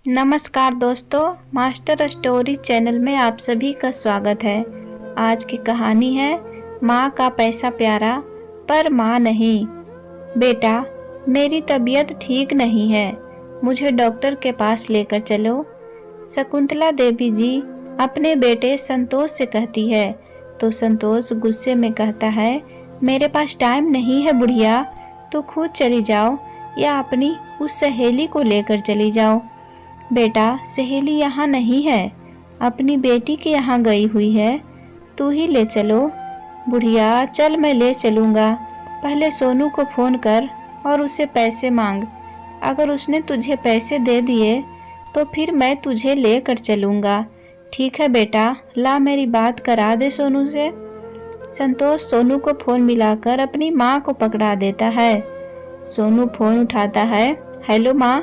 नमस्कार दोस्तों, master story channel में आप सभी का स्वागत है। आज की कहानी है माँ का पैसा प्यारा पर माँ नहीं। बेटा, मेरी तबीयत ठीक नहीं है, मुझे डॉक्टर के पास लेकर चलो। शकुंतला देवी जी अपने बेटे संतोष से कहती है तो संतोष गुस्से में कहता है, मेरे पास टाइम नहीं है बुढ़िया, तो खुद चली जाओ या अपनी उस सहेली को लेकर चली जाओ। बेटा, सहेली यहाँ नहीं है, अपनी बेटी के यहाँ गई हुई है, तू ही ले चलो। बुढ़िया, चल मैं ले चलूँगा, पहले सोनू को फ़ोन कर और उससे पैसे मांग। अगर उसने तुझे पैसे दे दिए तो फिर मैं तुझे लेकर चलूँगा। ठीक है बेटा, ला मेरी बात करा दे सोनू से। संतोष सोनू को फ़ोन मिलाकर अपनी माँ को पकड़ा देता है। सोनू फ़ोन उठाता है। हेलो माँ।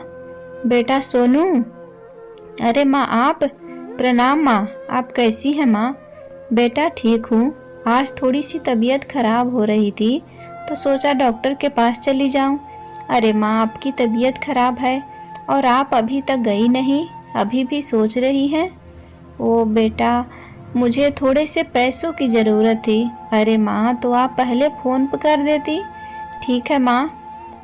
बेटा सोनू। अरे माँ आप। प्रणाम माँ, आप कैसी हैं माँ? बेटा ठीक हूँ, आज थोड़ी सी तबीयत खराब हो रही थी तो सोचा डॉक्टर के पास चली जाऊँ। अरे माँ, आपकी तबीयत खराब है और आप अभी तक गई नहीं, अभी भी सोच रही हैं? ओ बेटा, मुझे थोड़े से पैसों की ज़रूरत थी। अरे माँ, तो आप पहले फ़ोन कर देती। ठीक है माँ,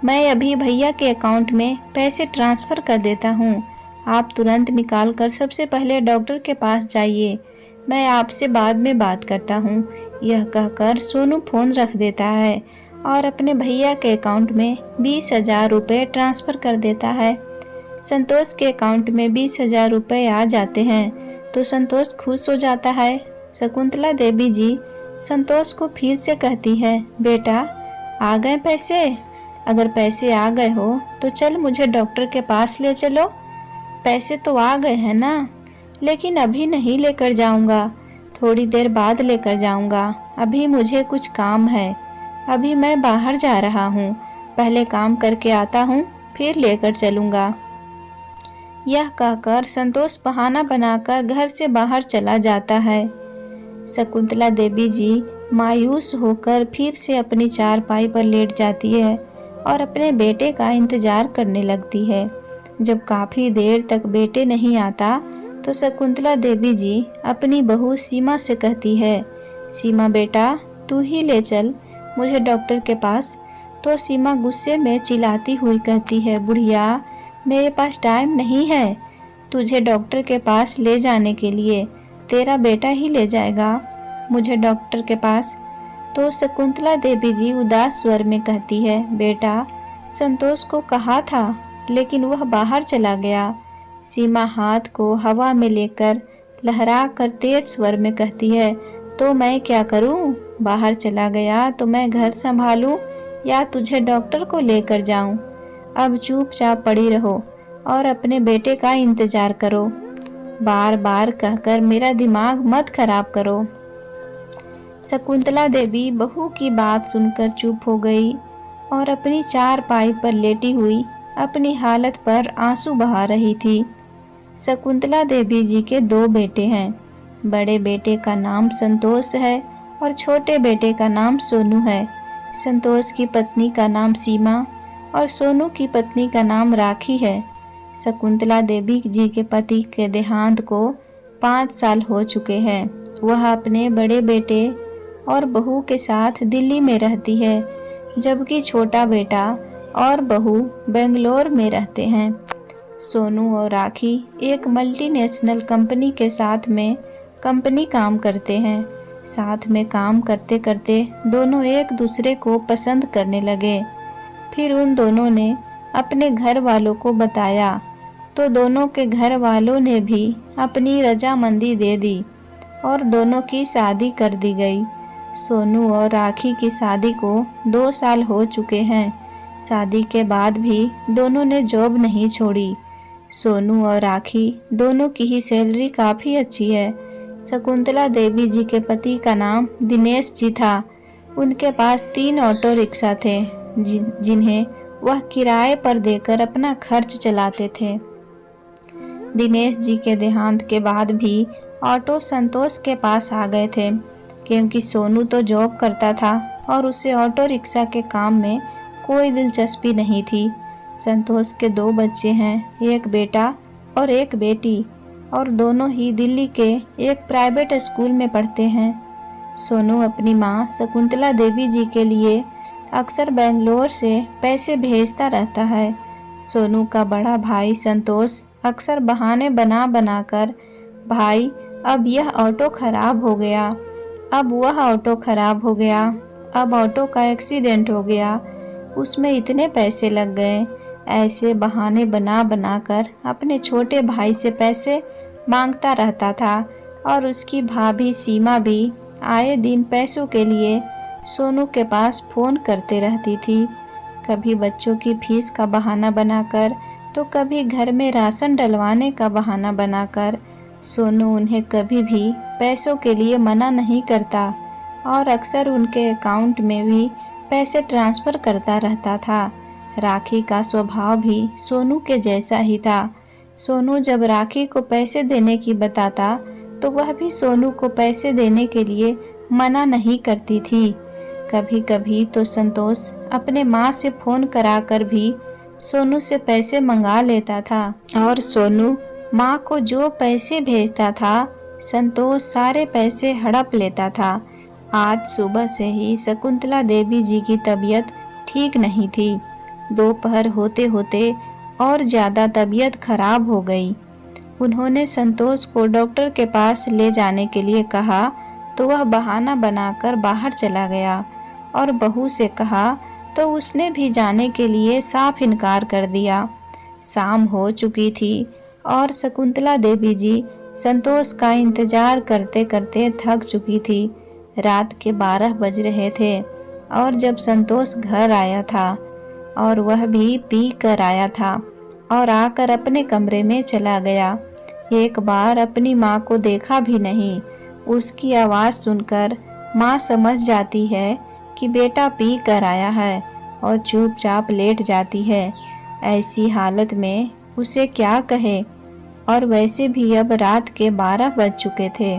मैं अभी भैया के अकाउंट में पैसे ट्रांसफ़र कर देता हूँ, आप तुरंत निकाल कर सबसे पहले डॉक्टर के पास जाइए, मैं आपसे बाद में बात करता हूँ। यह कहकर सोनू फ़ोन रख देता है और अपने भैया के अकाउंट में 20,000 रुपये ट्रांसफ़र कर देता है। संतोष के अकाउंट में 20,000 रुपये आ जाते हैं तो संतोष खुश हो जाता है। शकुंतला देवी जी संतोष को फिर से कहती है, बेटा आ गए पैसे? अगर पैसे आ गए हो तो चल मुझे डॉक्टर के पास ले चलो। पैसे तो आ गए हैं ना, लेकिन अभी नहीं लेकर जाऊंगा, थोड़ी देर बाद लेकर जाऊंगा, अभी मुझे कुछ काम है, अभी मैं बाहर जा रहा हूँ, पहले काम करके आता हूँ फिर लेकर चलूंगा। यह कहकर संतोष बहाना बनाकर घर से बाहर चला जाता है। शकुंतला देवी जी मायूस होकर फिर से अपनी चारपाई पर लेट जाती है और अपने बेटे का इंतजार करने लगती है। जब काफ़ी देर तक बेटे नहीं आता तो शकुंतला देवी जी अपनी बहू सीमा से कहती है, सीमा बेटा तू ही ले चल मुझे डॉक्टर के पास। तो सीमा गुस्से में चिल्लाती हुई कहती है, बुढ़िया मेरे पास टाइम नहीं है तुझे डॉक्टर के पास ले जाने के लिए, तेरा बेटा ही ले जाएगा मुझे डॉक्टर के पास। तो शकुंतला देवी जी उदास स्वर में कहती है, बेटा संतोष को कहा था लेकिन वह बाहर चला गया। सीमा हाथ को हवा में लेकर लहरा कर तेज स्वर में कहती है, तो मैं क्या करूं? बाहर चला गया तो मैं घर संभालूं या तुझे डॉक्टर को लेकर जाऊं? अब चुपचाप पड़ी रहो और अपने बेटे का इंतजार करो, बार बार कहकर मेरा दिमाग मत खराब करो। शकुंतला देवी बहू की बात सुनकर चुप हो गई और अपनी चारपाई पर लेटी हुई अपनी हालत पर आंसू बहा रही थी। शकुंतला देवी जी के 2 बेटे हैं, बड़े बेटे का नाम संतोष है और छोटे बेटे का नाम सोनू है। संतोष की पत्नी का नाम सीमा और सोनू की पत्नी का नाम राखी है। शकुंतला देवी जी के पति के देहांत को 5 साल हो चुके हैं। वह अपने बड़े बेटे और बहू के साथ दिल्ली में रहती है, जबकि छोटा बेटा और बहू बेंगलोर में रहते हैं। सोनू और राखी एक मल्टीनेशनल कंपनी के साथ में कंपनी काम करते हैं। साथ में काम करते करते दोनों एक दूसरे को पसंद करने लगे। फिर उन दोनों ने अपने घर वालों को बताया तो दोनों के घर वालों ने भी अपनी रजामंदी दे दी और दोनों की शादी कर दी गई। सोनू और राखी की शादी को 2 साल हो चुके हैं। शादी के बाद भी दोनों ने जॉब नहीं छोड़ी। सोनू और राखी दोनों की ही सैलरी काफ़ी अच्छी है। शकुंतला देवी जी के पति का नाम दिनेश जी था। उनके पास 3 ऑटो रिक्शा थे जिन्हें वह किराए पर देकर अपना खर्च चलाते थे। दिनेश जी के देहांत के बाद भी ऑटो संतोष के पास आ गए थे, क्योंकि सोनू तो जॉब करता था और उसे ऑटो रिक्शा के काम में कोई दिलचस्पी नहीं थी। संतोष के 2 बच्चे हैं, एक बेटा और एक बेटी, और दोनों ही दिल्ली के एक प्राइवेट स्कूल में पढ़ते हैं। सोनू अपनी माँ शकुंतला देवी जी के लिए अक्सर बेंगलोर से पैसे भेजता रहता है। सोनू का बड़ा भाई संतोष अक्सर बहाने बना बना कर, भाई अब यह ऑटो खराब हो गया, अब वह ऑटो खराब हो गया, अब ऑटो का एक्सीडेंट हो गया, उसमें इतने पैसे लग गए, ऐसे बहाने बना बना कर अपने छोटे भाई से पैसे मांगता रहता था। और उसकी भाभी सीमा भी आए दिन पैसों के लिए सोनू के पास फ़ोन करते रहती थी। कभी बच्चों की फीस का बहाना बनाकर, तो कभी घर में राशन डलवाने का बहाना बनाकर। सोनू उन्हें कभी भी पैसों के लिए मना नहीं करता और अक्सर उनके अकाउंट में भी पैसे ट्रांसफ़र करता रहता था। राखी का स्वभाव भी सोनू के जैसा ही था। सोनू जब राखी को पैसे देने की बताता तो वह भी सोनू को पैसे देने के लिए मना नहीं करती थी। कभी कभी तो संतोष अपने माँ से फ़ोन कराकर भी सोनू से पैसे मंगा लेता था और सोनू माँ को जो पैसे भेजता था संतोष सारे पैसे हड़प लेता था। आज सुबह से ही शकुंतला देवी जी की तबीयत ठीक नहीं थी। दोपहर होते होते और ज़्यादा तबीयत खराब हो गई। उन्होंने संतोष को डॉक्टर के पास ले जाने के लिए कहा तो वह बहाना बनाकर बाहर चला गया और बहू से कहा तो उसने भी जाने के लिए साफ इनकार कर दिया। शाम हो चुकी थी और शकुंतला देवी जी संतोष का इंतजार करते करते थक चुकी थी। रात के 12 बज रहे थे और जब संतोष घर आया था और वह भी पी कर आया था और आकर अपने कमरे में चला गया। एक बार अपनी माँ को देखा भी नहीं। उसकी आवाज़ सुनकर माँ समझ जाती है कि बेटा पी कर आया है और चुपचाप लेट जाती है। ऐसी हालत में उसे क्या कहे, और वैसे भी अब रात के 12 बज चुके थे।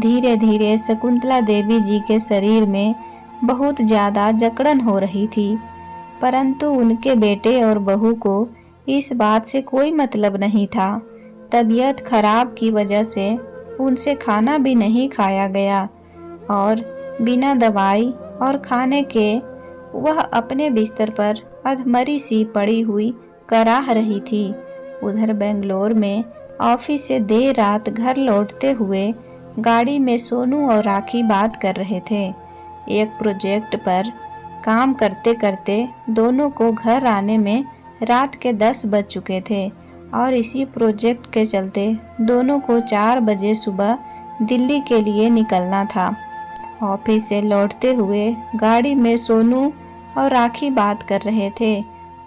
धीरे धीरे शकुंतला देवी जी के शरीर में बहुत ज़्यादा जकड़न हो रही थी, परंतु उनके बेटे और बहू को इस बात से कोई मतलब नहीं था। तबीयत खराब की वजह से उनसे खाना भी नहीं खाया गया और बिना दवाई और खाने के वह अपने बिस्तर पर अधमरी सी पड़ी हुई कराह रही थी। उधर बेंगलोर में ऑफिस से देर रात घर लौटते हुए गाड़ी में सोनू और राखी बात कर रहे थे। एक प्रोजेक्ट पर काम करते करते दोनों को घर आने में रात के 10 बज चुके थे और इसी प्रोजेक्ट के चलते दोनों को 4 बजे सुबह दिल्ली के लिए निकलना था। ऑफिस से लौटते हुए गाड़ी में सोनू और राखी बात कर रहे थे।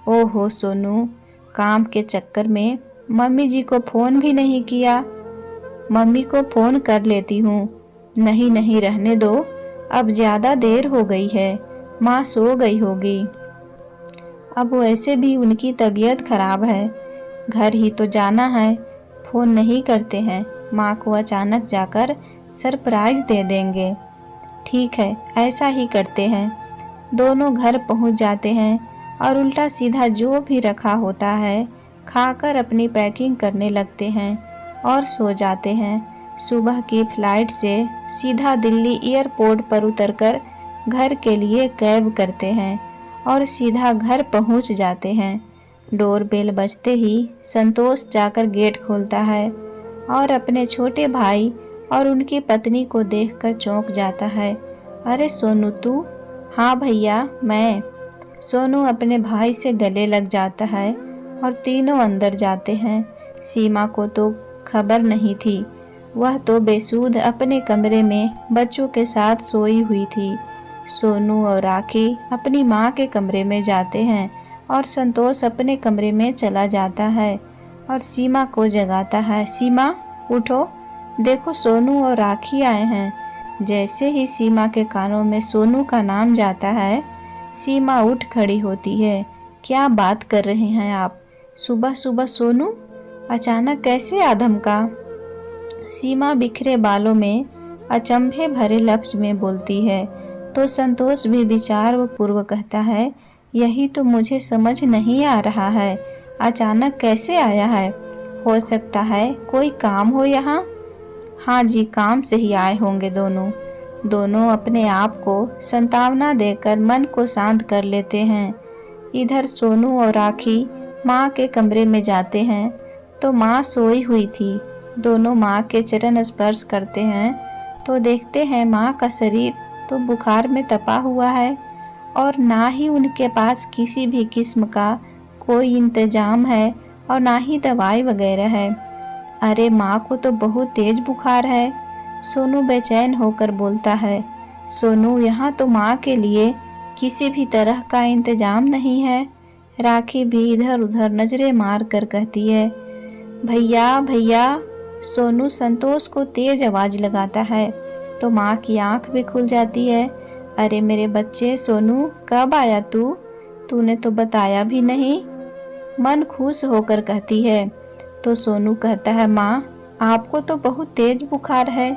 ओहो सोनू, काम के चक्कर में मम्मी जी को फ़ोन भी नहीं किया। मम्मी को फ़ोन कर लेती हूँ। नहीं नहीं, रहने दो, अब ज़्यादा देर हो गई है, माँ सो गई होगी। अब वैसे भी उनकी तबीयत खराब है, घर ही तो जाना है, फ़ोन नहीं करते हैं, माँ को अचानक जाकर सरप्राइज़ दे देंगे। ठीक है, ऐसा ही करते हैं। दोनों घर पहुँच जाते हैं और उल्टा सीधा जो भी रखा होता है खाकर अपनी पैकिंग करने लगते हैं और सो जाते हैं। सुबह की फ्लाइट से सीधा दिल्ली एयरपोर्ट पर उतरकर घर के लिए कैब करते हैं और सीधा घर पहुंच जाते हैं। डोरबेल बजते ही संतोष जाकर गेट खोलता है और अपने छोटे भाई और उनकी पत्नी को देखकर चौंक जाता है। अरे सोनू तू? हाँ भैया मैं। सोनू अपने भाई से गले लग जाता है और तीनों अंदर जाते हैं। सीमा को तो खबर नहीं थी, वह तो बेसुध अपने कमरे में बच्चों के साथ सोई हुई थी। सोनू और राखी अपनी माँ के कमरे में जाते हैं और संतोष अपने कमरे में चला जाता है और सीमा को जगाता है। सीमा उठो, देखो सोनू और राखी आए हैं। जैसे ही सीमा के कानों में सोनू का नाम जाता है, सीमा उठ खड़ी होती है। क्या बात कर रहे हैं आप? सुबह सुबह सोनू? अचानक कैसे आधमका? सीमा बिखरे बालों में अचंभे भरे लफ्ज में बोलती है तो संतोष भी विचार पूर्व कहता है, यही तो मुझे समझ नहीं आ रहा है, अचानक कैसे आया है। हो सकता है कोई काम हो यहाँ। हाँ जी, काम से ही आए होंगे दोनों। दोनों अपने आप को सांत्वना देकर मन को शांत कर लेते हैं। इधर सोनू और राखी माँ के कमरे में जाते हैं तो माँ सोई हुई थी। दोनों माँ के चरण स्पर्श करते हैं तो देखते हैं माँ का शरीर तो बुखार में तपा हुआ है और ना ही उनके पास किसी भी किस्म का कोई इंतजाम है और ना ही दवाई वगैरह है। अरे माँ को तो बहुत तेज बुखार है, सोनू बेचैन होकर बोलता है। सोनू, यहाँ तो माँ के लिए किसी भी तरह का इंतजाम नहीं है। राखी भी इधर उधर नजरें मार कर कहती है, भैया भैया। सोनू संतोष को तेज आवाज लगाता है तो माँ की आंख भी खुल जाती है। अरे मेरे बच्चे, सोनू कब आया तू? तूने तो बताया भी नहीं। मन खुश होकर कहती है। तो सोनू कहता है, माँ आपको तो बहुत तेज बुखार है।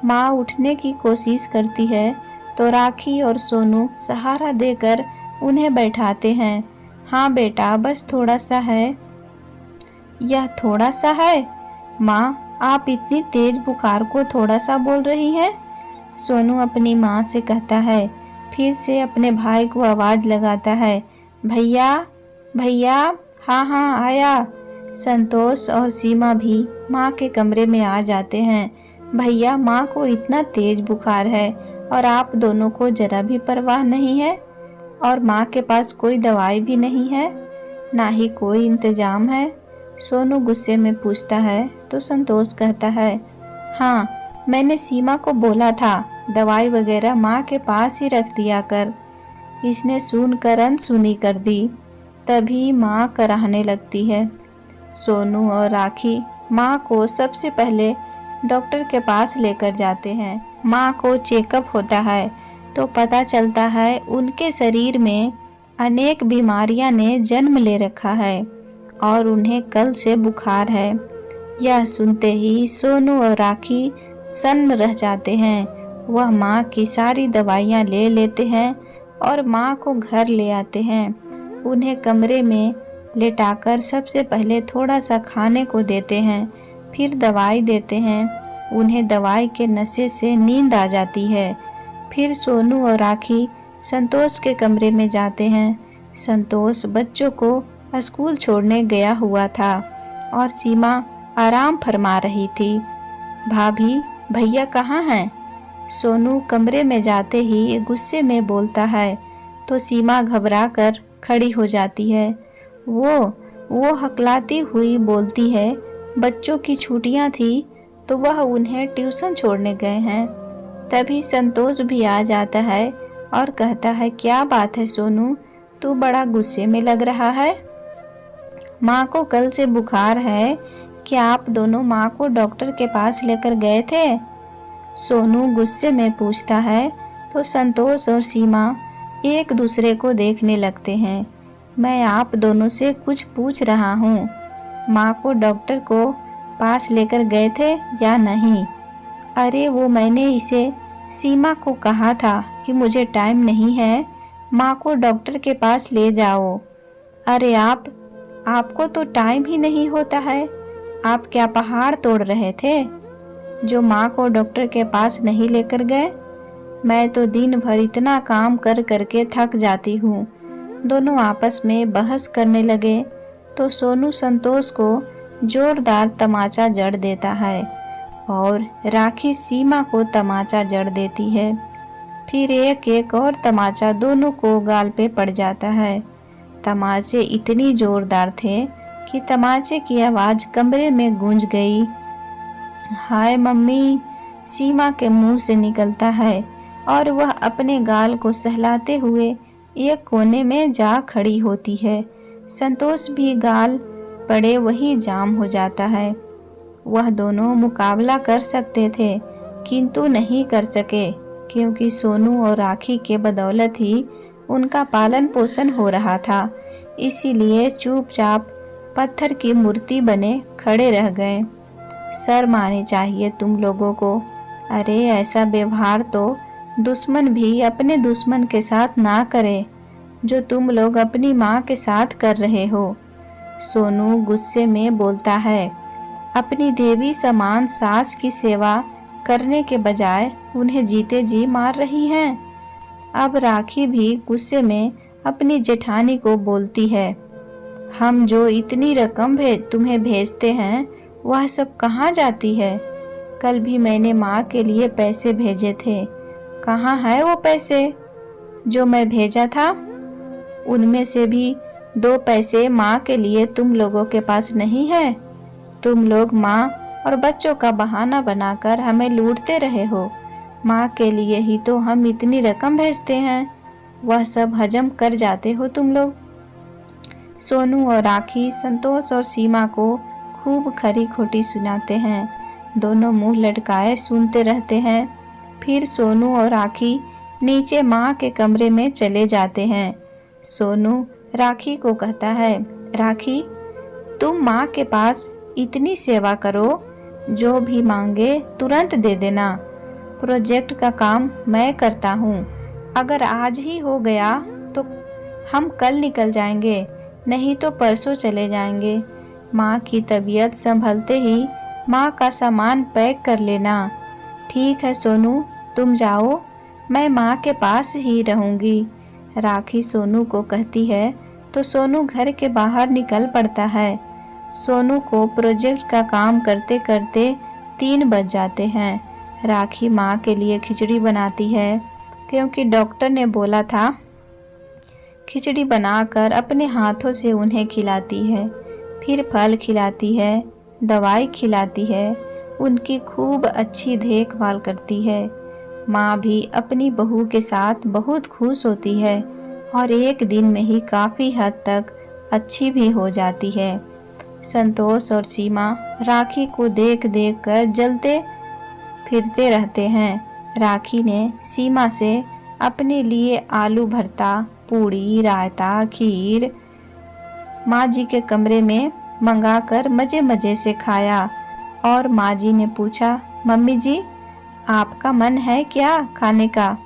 माँ उठने की कोशिश करती है तो राखी और सोनू सहारा देकर उन्हें बैठाते हैं। हाँ बेटा, बस थोड़ा सा है। यह थोड़ा सा है? माँ, आप इतनी तेज बुखार को थोड़ा सा बोल रही हैं? सोनू अपनी माँ से कहता है। फिर से अपने भाई को आवाज लगाता है, भैया भैया। हाँ हाँ आया। संतोष और सीमा भी माँ के कमरे में आ जाते हैं। भैया, माँ को इतना तेज बुखार है और आप दोनों को जरा भी परवाह नहीं है, और माँ के पास कोई दवाई भी नहीं है, ना ही कोई इंतजाम है। सोनू गुस्से में पूछता है तो संतोष कहता है, हाँ मैंने सीमा को बोला था दवाई वगैरह माँ के पास ही रख दिया कर। इसने सुनकर अनसुनी कर दी। तभी माँ कराहने लगती है। सोनू और राखी माँ को सबसे पहले डॉक्टर के पास लेकर जाते हैं। माँ को चेकअप होता है तो पता चलता है उनके शरीर में अनेक बीमारियां ने जन्म ले रखा है और उन्हें कल से बुखार है। यह सुनते ही सोनू और राखी सन्न रह जाते हैं। वह माँ की सारी दवाइयाँ ले लेते हैं और माँ को घर ले आते हैं। उन्हें कमरे में लेटाकर सबसे पहले थोड़ा सा खाने को देते हैं, फिर दवाई देते हैं। उन्हें दवाई के नशे से नींद आ जाती है। फिर सोनू और राखी संतोष के कमरे में जाते हैं। संतोष बच्चों को स्कूल छोड़ने गया हुआ था और सीमा आराम फरमा रही थी। भाभी, भैया कहाँ हैं? सोनू कमरे में जाते ही गुस्से में बोलता है तो सीमा घबराकर खड़ी हो जाती है। वो हकलाती हुई बोलती है, बच्चों की छुट्टियां थी तो वह उन्हें ट्यूशन छोड़ने गए हैं। तभी संतोष भी आ जाता है और कहता है, क्या बात है सोनू, तू बड़ा गुस्से में लग रहा है। माँ को कल से बुखार है। क्या आप दोनों माँ को डॉक्टर के पास लेकर गए थे? सोनू गुस्से में पूछता है तो संतोष और सीमा एक दूसरे को देखने लगते हैं। मैं आप दोनों से कुछ पूछ रहा हूँ, माँ को डॉक्टर को पास लेकर गए थे या नहीं? अरे वो मैंने इसे सीमा को कहा था कि मुझे टाइम नहीं है, माँ को डॉक्टर के पास ले जाओ। अरे आपको तो टाइम ही नहीं होता है। आप क्या पहाड़ तोड़ रहे थे जो माँ को डॉक्टर के पास नहीं लेकर गए? मैं तो दिन भर इतना काम कर करके थक जाती हूँ। दोनों आपस में बहस करने लगे तो सोनू संतोष को जोरदार तमाचा जड़ देता है और राखी सीमा को तमाचा जड़ देती है। फिर एक एक और तमाचा दोनों को गाल पे पड़ जाता है। तमाचे इतनी जोरदार थे कि तमाचे की आवाज कमरे में गूंज गई। हाय मम्मी, सीमा के मुंह से निकलता है और वह अपने गाल को सहलाते हुए एक कोने में जा खड़ी होती है। संतोष भी गाल पड़े वही जाम हो जाता है। वह दोनों मुकाबला कर सकते थे किंतु नहीं कर सके, क्योंकि सोनू और राखी के बदौलत ही उनका पालन पोषण हो रहा था। इसीलिए चुपचाप पत्थर की मूर्ति बने खड़े रह गए। शर्म आनी चाहिए तुम लोगों को। अरे ऐसा व्यवहार तो दुश्मन भी अपने दुश्मन के साथ ना करे जो तुम लोग अपनी माँ के साथ कर रहे हो। सोनू गुस्से में बोलता है, अपनी देवी समान सास की सेवा करने के बजाय उन्हें जीते जी मार रही हैं। अब राखी भी गुस्से में अपनी जेठानी को बोलती है, हम जो इतनी रकम तुम्हें भेजते हैं वह सब कहाँ जाती है? कल भी मैंने माँ के लिए पैसे भेजे थे, कहाँ है वो पैसे जो मैं भेजा था? उनमें से भी 2 पैसे माँ के लिए तुम लोगों के पास नहीं है। तुम लोग माँ और बच्चों का बहाना बनाकर हमें लूटते रहे हो। माँ के लिए ही तो हम इतनी रकम भेजते हैं, वह सब हजम कर जाते हो तुम लोग। सोनू और राखी संतोष और सीमा को खूब खरी खोटी सुनाते हैं। दोनों मुंह लटकाए सुनते रहते हैं। फिर सोनू और राखी नीचे माँ के कमरे में चले जाते हैं। सोनू राखी को कहता है, राखी तुम माँ के पास इतनी सेवा करो, जो भी मांगे तुरंत दे देना। प्रोजेक्ट का काम मैं करता हूँ, अगर आज ही हो गया तो हम कल निकल जाएंगे, नहीं तो परसों चले जाएंगे। माँ की तबीयत संभलते ही माँ का सामान पैक कर लेना। ठीक है सोनू, तुम जाओ, मैं माँ के पास ही रहूँगी। राखी सोनू को कहती है तो सोनू घर के बाहर निकल पड़ता है। सोनू को प्रोजेक्ट का काम करते करते 3 बज जाते हैं। राखी माँ के लिए खिचड़ी बनाती है, क्योंकि डॉक्टर ने बोला था। खिचड़ी बनाकर अपने हाथों से उन्हें खिलाती है, फिर फल खिलाती है, दवाई खिलाती है, उनकी खूब अच्छी देखभाल करती है। माँ भी अपनी बहू के साथ बहुत खुश होती है और एक दिन में ही काफ़ी हद तक अच्छी भी हो जाती है। संतोष और सीमा राखी को देख देख कर जलते फिरते रहते हैं। राखी ने सीमा से अपने लिए आलू भरता, पूड़ी, रायता, खीर माँ जी के कमरे में मंगाकर मजे मजे से खाया। और माँ जी ने पूछा, मम्मी जी आपका मन है क्या खाने का?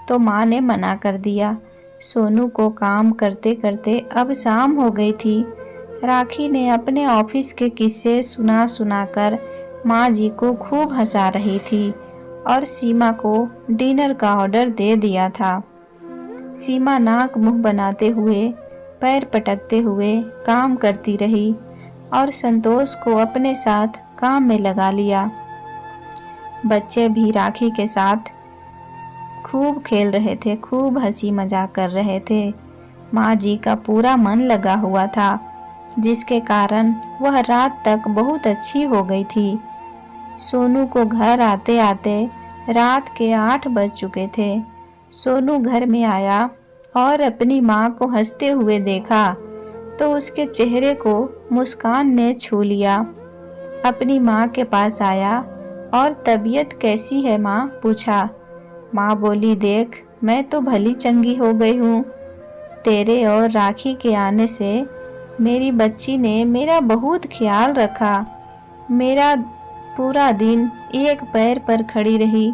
तो माँ ने मना कर दिया। सोनू को काम करते करते अब शाम हो गई थी। राखी ने अपने ऑफिस के किस्से सुना सुनाकर माँ जी को खूब हंसा रही थी और सीमा को डिनर का ऑर्डर दे दिया था। सीमा नाक मुंह बनाते हुए, पैर पटकते हुए काम करती रही और संतोष को अपने साथ काम में लगा लिया। बच्चे भी राखी के साथ खूब खेल रहे थे, खूब हंसी मजाक कर रहे थे। माँ जी का पूरा मन लगा हुआ था, जिसके कारण वह रात तक बहुत अच्छी हो गई थी। सोनू को घर आते आते रात के 8 बज चुके थे। सोनू घर में आया और अपनी माँ को हंसते हुए देखा तो उसके चेहरे को मुस्कान ने छू लिया। अपनी माँ के पास आया और तबीयत कैसी है माँ पूछा। माँ बोली, देख मैं तो भली चंगी हो गई हूँ। तेरे और राखी के आने से मेरी बच्ची ने मेरा बहुत ख्याल रखा। मेरा पूरा दिन एक पैर पर खड़ी रही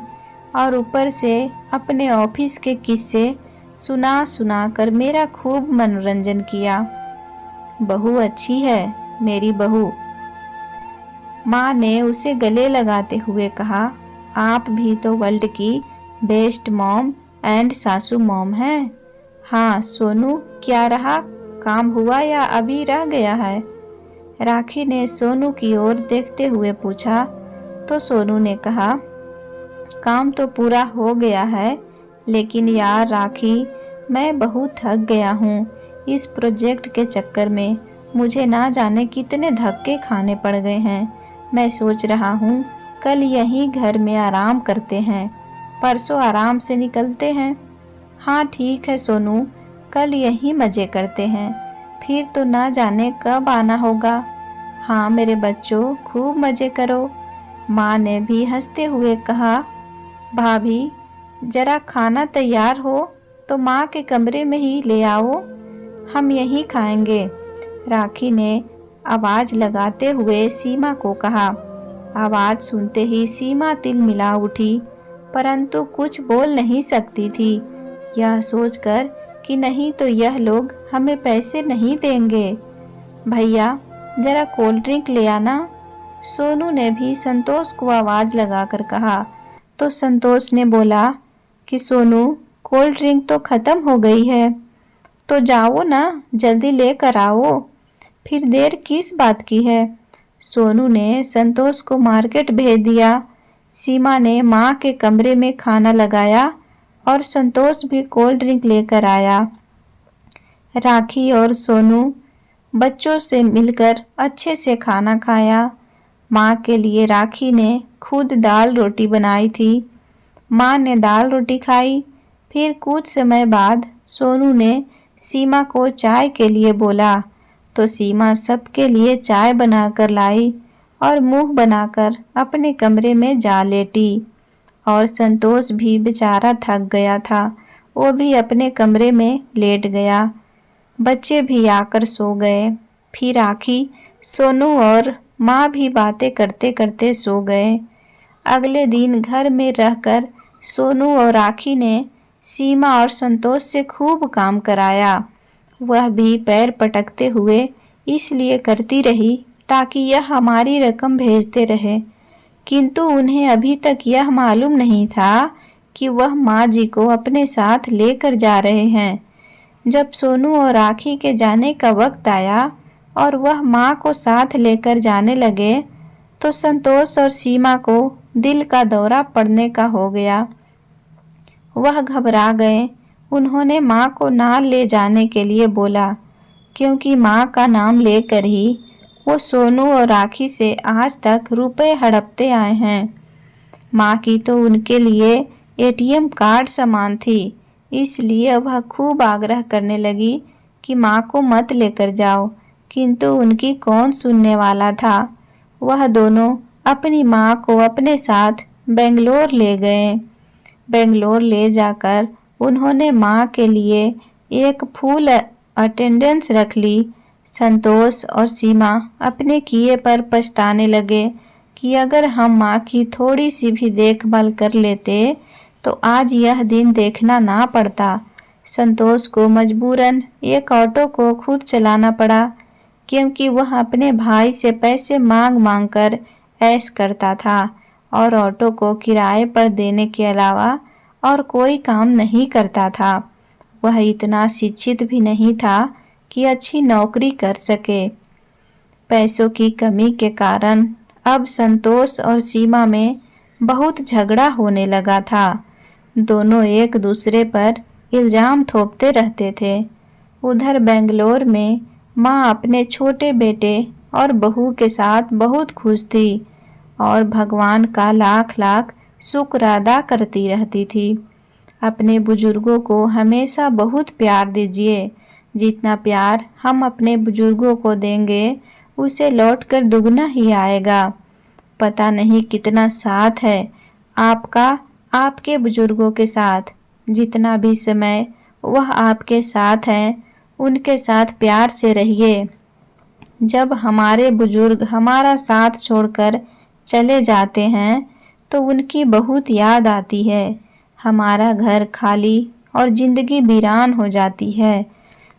और ऊपर से अपने ऑफिस के किस्से सुना सुना कर मेरा खूब मनोरंजन किया। बहू अच्छी है मेरी बहू। माँ ने उसे गले लगाते हुए कहा, आप भी तो वर्ल्ड की बेस्ट मॉम एंड सासू मॉम हैं। हाँ सोनू, क्या रहा, काम हुआ या अभी रह गया है? राखी ने सोनू की ओर देखते हुए पूछा तो सोनू ने कहा, काम तो पूरा हो गया है, लेकिन यार राखी मैं बहुत थक गया हूँ। इस प्रोजेक्ट के चक्कर में मुझे ना जाने कितने धक्के खाने पड़ गए हैं। मैं सोच रहा हूँ कल यहीं घर में आराम करते हैं, परसों आराम से निकलते हैं। हाँ ठीक है सोनू, कल यहीं मज़े करते हैं, फिर तो ना जाने कब आना होगा। हाँ मेरे बच्चों, खूब मज़े करो। माँ ने भी हंसते हुए कहा, भाभी जरा खाना तैयार हो तो माँ के कमरे में ही ले आओ, हम यहीं खाएंगे। राखी ने आवाज़ लगाते हुए सीमा को कहा। आवाज़ सुनते ही सीमा तिलमिला उठी, परंतु कुछ बोल नहीं सकती थी, यह सोचकर कि नहीं तो यह लोग हमें पैसे नहीं देंगे। भैया जरा कोल्ड ड्रिंक ले आना। सोनू ने भी संतोष को आवाज लगाकर कहा तो संतोष ने बोला कि सोनू, कोल्ड ड्रिंक तो खत्म हो गई है, तो जाओ ना, जल्दी लेकर आओ, फिर देर किस बात की है। सोनू ने संतोष को मार्केट भेज दिया। सीमा ने माँ के कमरे में खाना लगाया और संतोष भी कोल्ड ड्रिंक लेकर आया। राखी और सोनू बच्चों से मिलकर अच्छे से खाना खाया। माँ के लिए राखी ने खुद दाल रोटी बनाई थी। माँ ने दाल रोटी खाई। फिर कुछ समय बाद सोनू ने सीमा को चाय के लिए बोला तो सीमा सबके लिए चाय बनाकर लाई और मुंह बनाकर अपने कमरे में जा लेटी। और संतोष भी बेचारा थक गया था, वो भी अपने कमरे में लेट गया। बच्चे भी आकर सो गए। फिर राखी, सोनू और माँ भी बातें करते करते सो गए। अगले दिन घर में रहकर सोनू और राखी ने सीमा और संतोष से खूब काम कराया। वह भी पैर पटकते हुए इसलिए करती रही ताकि यह हमारी रकम भेजते रहे, किंतु उन्हें अभी तक यह मालूम नहीं था कि वह माँ जी को अपने साथ लेकर जा रहे हैं। जब सोनू और राखी के जाने का वक्त आया और वह माँ को साथ लेकर जाने लगे तो संतोष और सीमा को दिल का दौरा पड़ने का हो गया। वह घबरा गए। उन्होंने माँ को ना ले जाने के लिए बोला, क्योंकि माँ का नाम लेकर ही वो सोनू और राखी से आज तक रुपए हड़पते आए हैं। माँ की तो उनके लिए एटीएम कार्ड समान थी, इसलिए वह खूब आग्रह करने लगी कि माँ को मत लेकर जाओ, किंतु उनकी कौन सुनने वाला था। वह दोनों अपनी माँ को अपने साथ बेंगलोर ले गए। बेंगलोर ले जाकर उन्होंने माँ के लिए एक फुल अटेंडेंस रख ली। संतोष और सीमा अपने किए पर पछताने लगे कि अगर हम माँ की थोड़ी सी भी देखभाल कर लेते तो आज यह दिन देखना ना पड़ता। संतोष को मजबूरन एक ऑटो को खुद चलाना पड़ा, क्योंकि वह अपने भाई से पैसे मांग मांग कर ऐश करता था और ऑटो को किराए पर देने के अलावा और कोई काम नहीं करता था। वह इतना शिक्षित भी नहीं था कि अच्छी नौकरी कर सके। पैसों की कमी के कारण अब संतोष और सीमा में बहुत झगड़ा होने लगा था। दोनों एक दूसरे पर इल्जाम थोपते रहते थे। उधर बेंगलोर में माँ अपने छोटे बेटे और बहू के साथ बहुत खुश थी और भगवान का लाख लाख शुक्र अदा करती रहती थी। अपने बुजुर्गों को हमेशा बहुत प्यार दीजिए। जितना प्यार हम अपने बुजुर्गों को देंगे उसे लौटकर दुगना ही आएगा। पता नहीं कितना साथ है आपका आपके बुजुर्गों के साथ। जितना भी समय वह आपके साथ हैं उनके साथ प्यार से रहिए। जब हमारे बुजुर्ग हमारा साथ छोड़कर चले जाते हैं तो उनकी बहुत याद आती है। हमारा घर खाली और ज़िंदगी वीरान हो जाती है।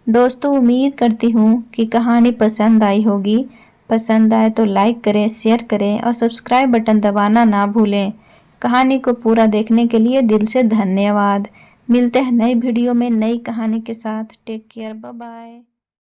दोस्तों, उम्मीद करती हूँ कि कहानी पसंद आई होगी। पसंद आए तो लाइक करें, शेयर करें और सब्सक्राइब बटन दबाना ना भूलें। कहानी को पूरा देखने के लिए दिल से धन्यवाद। मिलते हैं नई वीडियो में नई कहानी के साथ। Take care, bye bye.